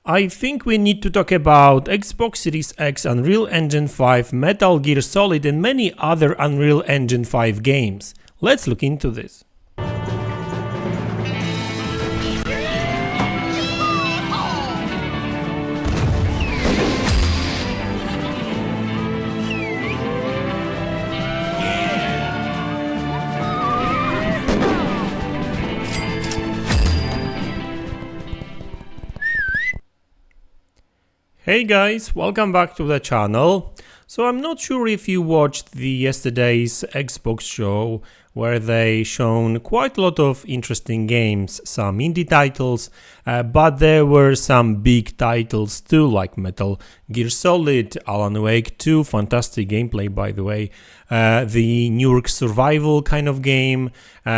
I think we need to talk about Xbox Series X, Unreal Engine 5, Metal Gear Solid and many other Unreal Engine 5 games. Let's look into this. Hey guys, welcome back to the channel. So I'm not sure if you watched yesterday's Xbox show where they shown quite a lot of interesting games, some indie titles, but there were some big titles too, like Metal Gear Solid, Alan Wake 2, fantastic gameplay by the way, the New York survival kind of game,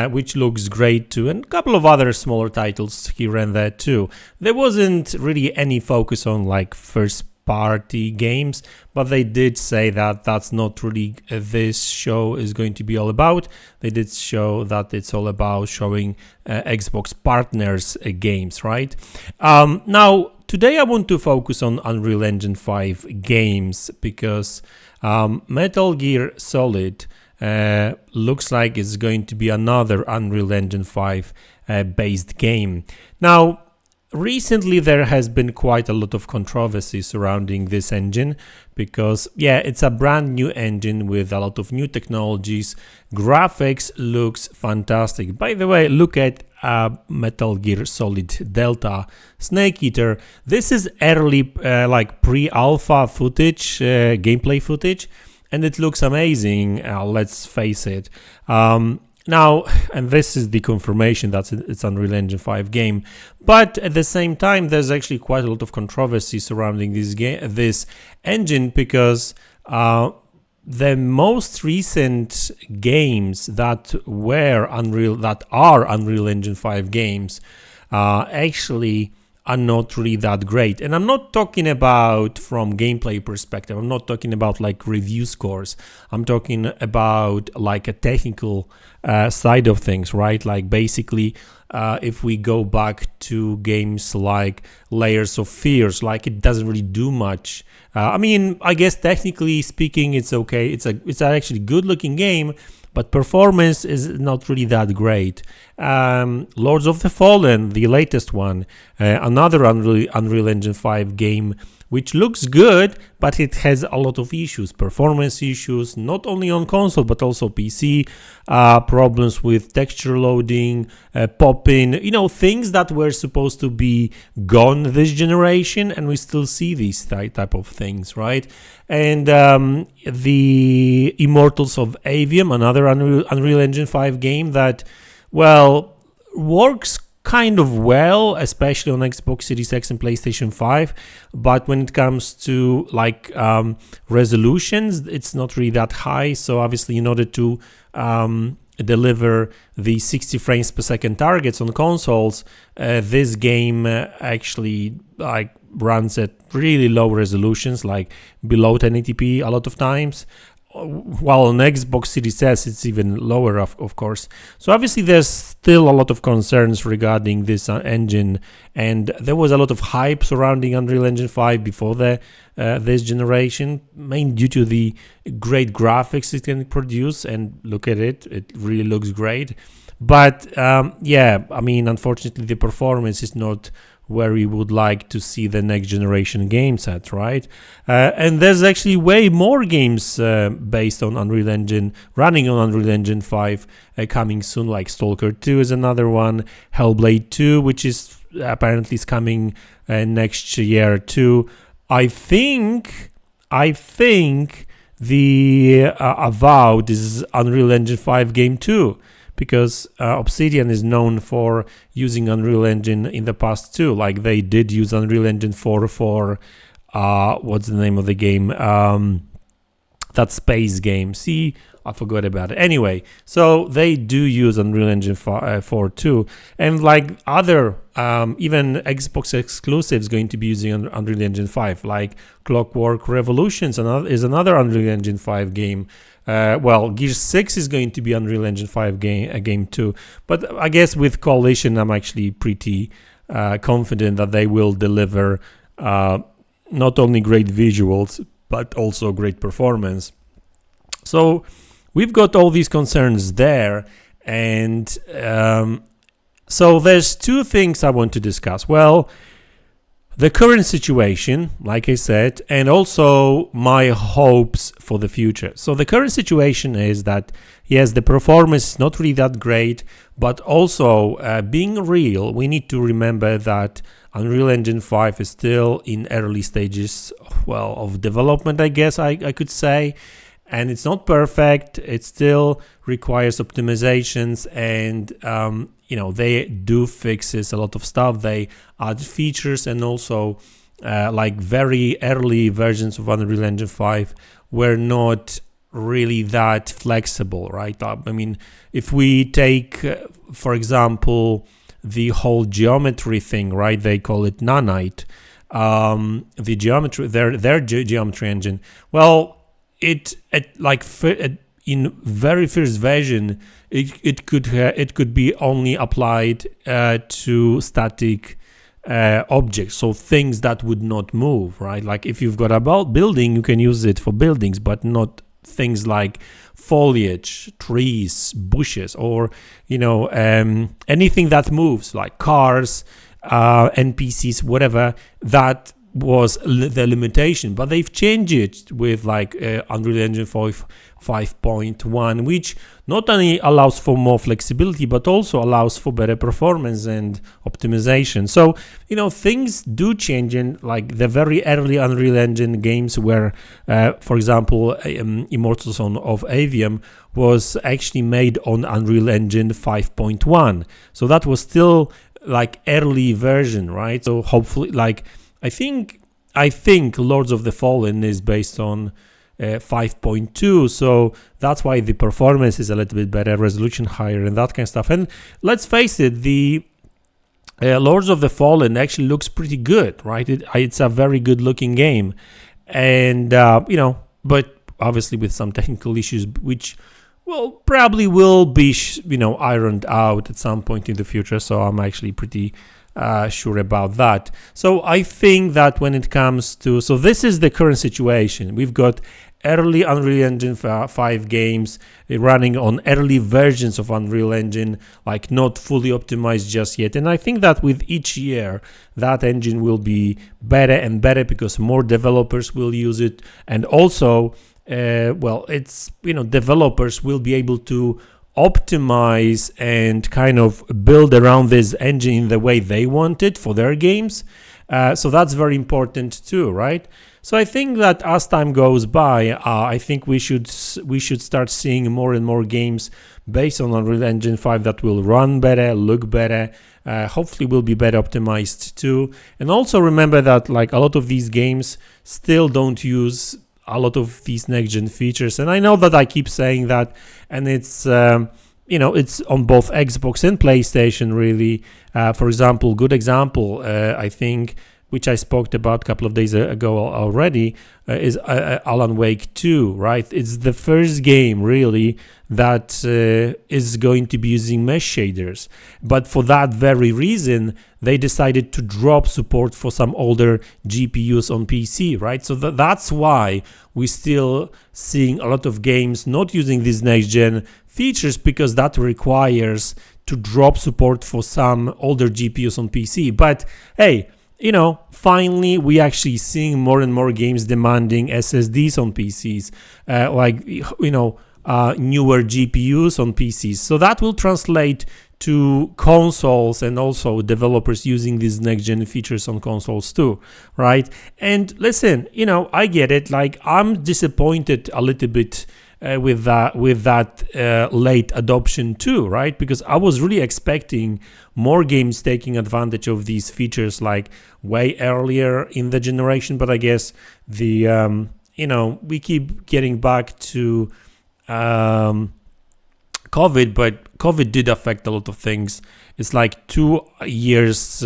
which looks great too, and a couple of other smaller titles here and there too. There wasn't really any focus on like first party games, but they did say that that's not really this show is going to be all about. They did show that it's all about showing Xbox partners games, right? Now today I want to focus on Unreal Engine 5 games because Metal Gear Solid looks like it's going to be another Unreal Engine 5 based game. Now recently there has been quite a lot of controversy surrounding this engine because it's a brand new engine with a lot of new technologies. Graphics looks fantastic. By the way, look at Metal Gear Solid Delta Snake Eater. This is early like pre-alpha footage, gameplay footage, and it looks amazing, let's face it. Now, and this is the confirmation that it's Unreal Engine 5 game, but at the same time, there's actually quite a lot of controversy surrounding this engine because the most recent games that are Unreal Engine 5 games actually are not really that great. And I'm not talking about from gameplay perspective. I'm not talking about like review scores. I'm talking about like a technical side of things, right? Like basically if we go back to games like Layers of Fears, like it doesn't really do much. I mean, I guess technically speaking, it's okay. It's an actually good looking game, but performance is not really that great. Lords of the Fallen, the latest one, another Unreal Engine 5 game, which looks good, but it has a lot of issues, performance issues, not only on console, but also PC, problems with texture loading, popping, things that were supposed to be gone this generation, and we still see these type of things, right? And the Immortals of Avium, another Unreal Engine 5 game that, well, works kind of well, especially on Xbox Series X and PlayStation 5, but when it comes to like resolutions, it's not really that high. So obviously in order to deliver the 60 frames per second targets on consoles, this game actually like runs at really low resolutions, like below 1080p a lot of times. While on Xbox Series S it's even lower, of course. So obviously there's still a lot of concerns regarding this engine, and there was a lot of hype surrounding Unreal Engine 5 before this generation, mainly due to the great graphics it can produce, and look at it, it really looks great. But I mean, unfortunately the performance is not where we would like to see the next generation game set, right? And there's actually way more games based on Unreal Engine, running on Unreal Engine 5 coming soon, like Stalker 2 is another one, Hellblade 2, which is apparently is coming next year too. I think the Avowed is Unreal Engine 5 game too, because Obsidian is known for using Unreal Engine in the past too. Like they did use Unreal Engine 4 for what's the name of the game? That space game. See, I forgot about it. Anyway, so they do use Unreal Engine 4 too, and like other even Xbox exclusives going to be using Unreal Engine 5, like Clockwork Revolutions is another Unreal Engine 5 game. Well, Gears 6 is going to be Unreal Engine 5 game too, but I guess with Coalition I'm actually pretty confident that they will deliver not only great visuals, but also great performance. So we've got all these concerns there, and so there's two things I want to discuss. Well, the current situation, like I said, and also my hopes for the future. So the current situation is that, yes, the performance is not really that great, but also being real, we need to remember that Unreal Engine 5 is still in early stages, well, of development, I guess I could say. And it's not perfect. It still requires optimizations, and they do fixes a lot of stuff. They add features, and also like very early versions of Unreal Engine 5 were not really that flexible, right? I mean, if we take, for example, the whole geometry thing, right? They call it Nanite. The geometry, their geometry engine. Well, in very first version, it could be only applied to static objects, so things that would not move, right? Like if you've got a building, you can use it for buildings, but not things like foliage, trees, bushes, or anything that moves, like cars, NPCs, whatever. That was the limitation, but they've changed it with like Unreal Engine 5.1, which not only allows for more flexibility, but also allows for better performance and optimization. So things do change, in like the very early Unreal Engine games where for example Immortals of Avium was actually made on Unreal Engine 5.1, so that was still like early version, right? So hopefully, like I think Lords of the Fallen is based on 5.2, so that's why the performance is a little bit better, resolution higher, and that kind of stuff. And let's face it, the Lords of the Fallen actually looks pretty good, right? It's a very good looking game, and but obviously with some technical issues, which probably will be ironed out at some point in the future. So I'm actually pretty sure about that. So I think that when it comes to, so this is the current situation. We've got early Unreal Engine 5 games running on early versions of Unreal Engine, like not fully optimized just yet. And I think that with each year, that engine will be better and better because more developers will use it. And also, developers will be able to optimize and kind of build around this engine in the way they want it for their games. So that's very important too, right? So I think that as time goes by, I think we should start seeing more and more games based on Unreal Engine 5 that will run better, look better, hopefully will be better optimized too. And also remember that like a lot of these games still don't use a lot of these next-gen features, and I know that I keep saying that, and it's it's on both Xbox and PlayStation really. For example, good example, I think, which I spoke about a couple of days ago already, is Alan Wake 2, right? It's the first game really that is going to be using mesh shaders, but for that very reason they decided to drop support for some older GPUs on PC, right? So that's why we're still seeing a lot of games not using these next-gen features, because that requires to drop support for some older GPUs on PC. But hey, finally we actually seeing more and more games demanding SSDs on PCs, newer GPUs on PCs. So that will translate to consoles and also developers using these next-gen features on consoles too, right? And listen, I get it. Like, I'm disappointed a little bit with that late adoption too, right? Because I was really expecting more games taking advantage of these features like way earlier in the generation, but I guess the we keep getting back to COVID, but COVID did affect a lot of things. It's like 2 years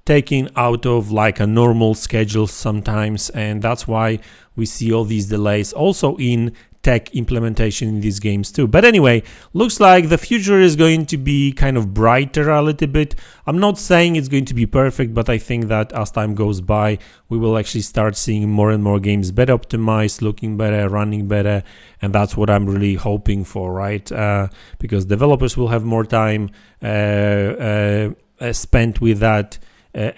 taken out of like a normal schedule sometimes, and that's why we see all these delays. Also in tech implementation in these games too. But anyway, looks like the future is going to be kind of brighter a little bit. I'm not saying it's going to be perfect, but I think that as time goes by, we will actually start seeing more and more games better optimized, looking better, running better, and that's what I'm really hoping for, right? Because developers will have more time spent with that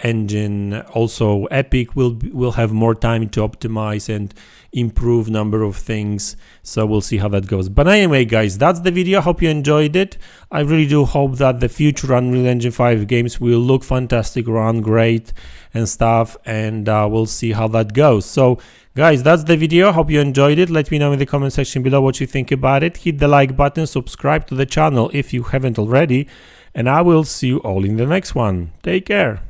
engine. Also, Epic will have more time to optimize and improve number of things, so we'll see how that goes. But anyway, guys, that's the video. Hope you enjoyed it. I really do hope that the future Unreal Engine 5 games will look fantastic, run great and stuff, and we'll see how that goes. So guys, that's the video. Hope you enjoyed it. Let me know in the comment section below what you think about it. Hit the like button, subscribe to the channel if you haven't already, and I will see you all in the next one. Take care.